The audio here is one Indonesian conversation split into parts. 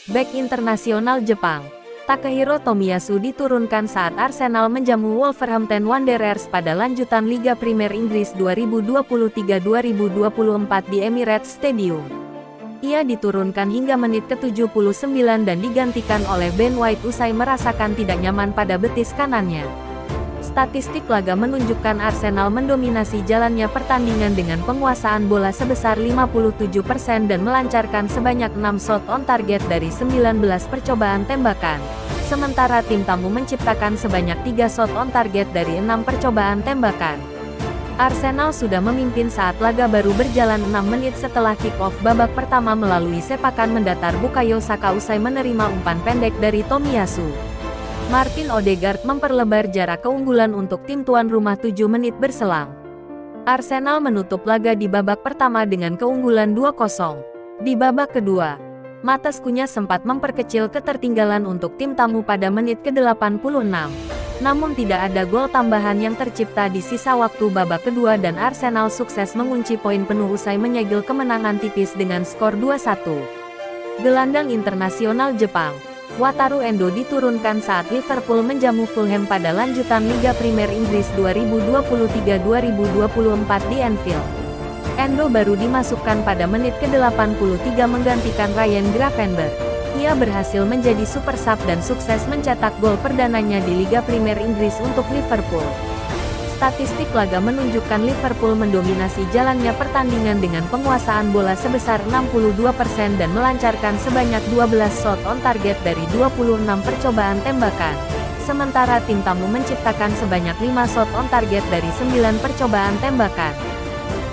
Bek internasional Jepang, Takehiro Tomiyasu diturunkan saat Arsenal menjamu Wolverhampton Wanderers pada lanjutan Liga Primer Inggris 2023-2024 di Emirates Stadium. Ia diturunkan hingga menit ke-79 dan digantikan oleh Ben White usai merasakan tidak nyaman pada betis kanannya. Statistik laga menunjukkan Arsenal mendominasi jalannya pertandingan dengan penguasaan bola sebesar 57% dan melancarkan sebanyak 6 shot on target dari 19 percobaan tembakan. Sementara tim tamu menciptakan sebanyak 3 shot on target dari 6 percobaan tembakan. Arsenal sudah memimpin saat laga baru berjalan 6 menit setelah kick-off babak pertama melalui sepakan mendatar Bukayo Saka usai menerima umpan pendek dari Tomiyasu. Martin Odegaard memperlebar jarak keunggulan untuk tim tuan rumah 7 menit berselang. Arsenal menutup laga di babak pertama dengan keunggulan 2-0. Di babak kedua, Matheus Cunha sempat memperkecil ketertinggalan untuk tim tamu pada menit ke-86. Namun tidak ada gol tambahan yang tercipta di sisa waktu babak kedua dan Arsenal sukses mengunci poin penuh usai menyegel kemenangan tipis dengan skor 2-1. Gelandang internasional Jepang, Wataru Endo diturunkan saat Liverpool menjamu Fulham pada lanjutan Liga Primer Inggris 2023-2024 di Anfield. Endo baru dimasukkan pada menit ke-83 menggantikan Ryan Gravenberch. Ia berhasil menjadi super sub dan sukses mencetak gol perdananya di Liga Primer Inggris untuk Liverpool. Statistik laga menunjukkan Liverpool mendominasi jalannya pertandingan dengan penguasaan bola sebesar 62% dan melancarkan sebanyak 12 shot on target dari 26 percobaan tembakan. Sementara tim tamu menciptakan sebanyak 5 shot on target dari 9 percobaan tembakan.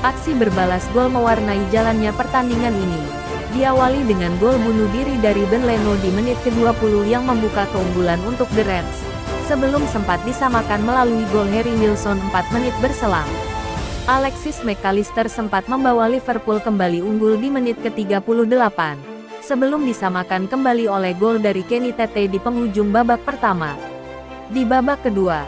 Aksi berbalas gol mewarnai jalannya pertandingan ini. Diawali dengan gol bunuh diri dari Ben Leno di menit ke-20 yang membuka keunggulan untuk The Reds, sebelum sempat disamakan melalui gol Harry Wilson 4 menit berselang. Alexis McAllister sempat membawa Liverpool kembali unggul di menit ke-38, sebelum disamakan kembali oleh gol dari Kenny Tete di penghujung babak pertama. Di babak kedua,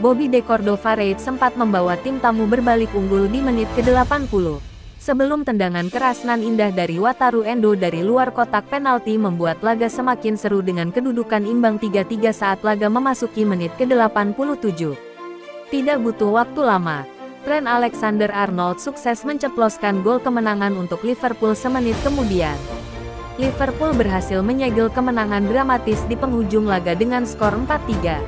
Bobby De Cordova-Reid sempat membawa tim tamu berbalik unggul di menit ke-80. Sebelum tendangan keras nan indah dari Wataru Endo dari luar kotak penalti membuat laga semakin seru dengan kedudukan imbang 3-3 saat laga memasuki menit ke-87. Tidak butuh waktu lama, Trent Alexander-Arnold sukses menceploskan gol kemenangan untuk Liverpool semenit kemudian. Liverpool berhasil menyegel kemenangan dramatis di penghujung laga dengan skor 4-3.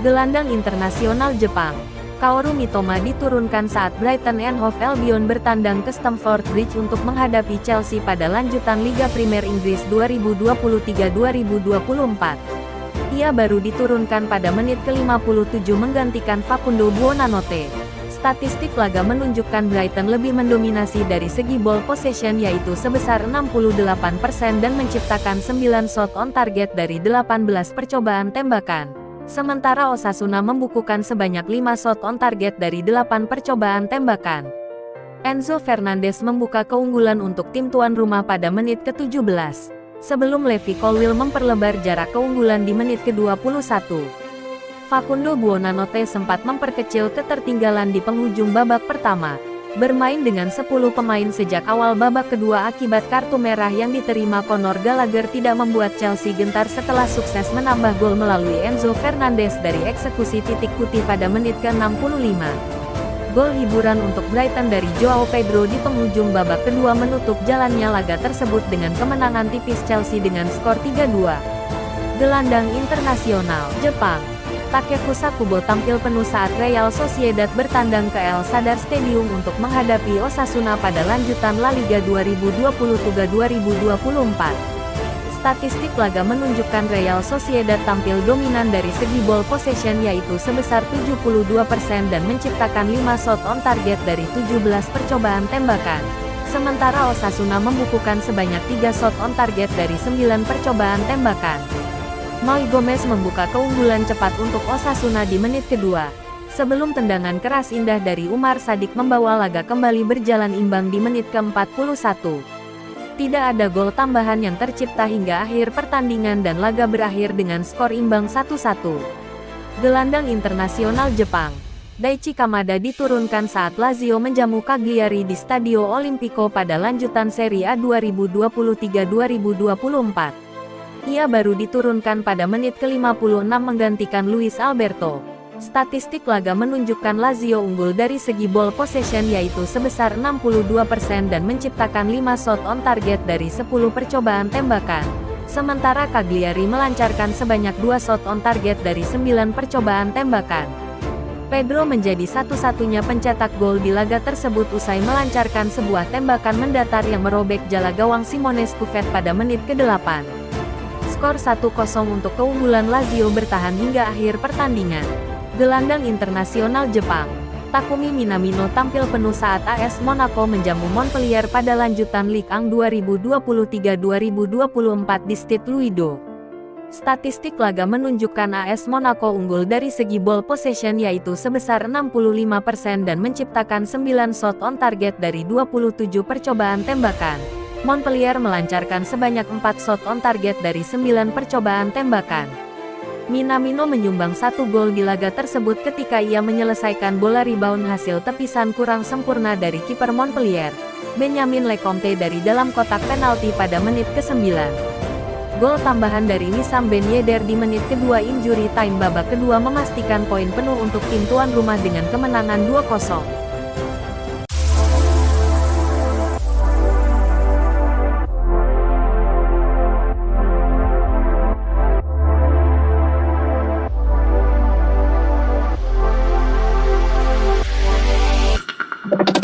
Gelandang internasional Jepang, Kaoru Mitoma diturunkan saat Brighton and Hove Albion bertandang ke Stamford Bridge untuk menghadapi Chelsea pada lanjutan Liga Primer Inggris 2023-2024. Ia baru diturunkan pada menit ke-57 menggantikan Facundo Buonanotte. Statistik laga menunjukkan Brighton lebih mendominasi dari segi ball possession yaitu sebesar 68% dan menciptakan 9 shot on target dari 18 percobaan tembakan. Sementara Osasuna membukukan sebanyak 5 shot on target dari 8 percobaan tembakan. Enzo Fernandez membuka keunggulan untuk tim tuan rumah pada menit ke-17, sebelum Levi Colwill memperlebar jarak keunggulan di menit ke-21. Facundo Buonanotte sempat memperkecil ketertinggalan di penghujung babak pertama, bermain dengan 10 pemain sejak awal babak kedua akibat kartu merah yang diterima Conor Gallagher tidak membuat Chelsea gentar setelah sukses menambah gol melalui Enzo Fernandez dari eksekusi titik putih pada menit ke-65. Gol hiburan untuk Brighton dari Joao Pedro di penghujung babak kedua menutup jalannya laga tersebut dengan kemenangan tipis Chelsea dengan skor 3-2. Gelandang internasional Jepang, Takefusa Kubo tampil penuh saat Real Sociedad bertandang ke El Sadar Stadium untuk menghadapi Osasuna pada lanjutan La Liga 2023-2024. Statistik laga menunjukkan Real Sociedad tampil dominan dari segi ball possession yaitu sebesar 72% dan menciptakan 5 shot on target dari 17 percobaan tembakan. Sementara Osasuna membukukan sebanyak 3 shot on target dari 9 percobaan tembakan. Noi Gomez membuka keunggulan cepat untuk Osasuna di menit kedua, sebelum tendangan keras indah dari Umar Sadik membawa laga kembali berjalan imbang di menit ke-41. Tidak ada gol tambahan yang tercipta hingga akhir pertandingan dan laga berakhir dengan skor imbang 1-1. Gelandang internasional Jepang, Daichi Kamada diturunkan saat Lazio menjamu Cagliari di Stadio Olimpico pada lanjutan Serie A 2023-2024. Ia baru diturunkan pada menit ke-56 menggantikan Luis Alberto. Statistik laga menunjukkan Lazio unggul dari segi ball possession yaitu sebesar 62% dan menciptakan 5 shot on target dari 10 percobaan tembakan. Sementara Cagliari melancarkan sebanyak 2 shot on target dari 9 percobaan tembakan. Pedro menjadi satu-satunya pencetak gol di laga tersebut usai melancarkan sebuah tembakan mendatar yang merobek jala gawang Simone Scuffet pada menit ke-8. Skor 1-0 untuk keunggulan Lazio bertahan hingga akhir pertandingan. Gelandang internasional Jepang, Takumi Minamino tampil penuh saat AS Monaco menjamu Montpellier pada lanjutan Ligue 1 2023-2024 di Stade Louis II. Statistik laga menunjukkan AS Monaco unggul dari segi ball possession yaitu sebesar 65% dan menciptakan 9 shot on target dari 27 percobaan tembakan. Montpellier melancarkan sebanyak 4 shot on target dari 9 percobaan tembakan. Minamino menyumbang 1 gol di laga tersebut ketika ia menyelesaikan bola rebound hasil tepisan kurang sempurna dari kiper Montpellier, Benjamin Lecomte dari dalam kotak penalti pada menit ke-9. Gol tambahan dari Wissam Ben Yedder di menit kedua injury time babak kedua memastikan poin penuh untuk tim tuan rumah dengan kemenangan 2-0.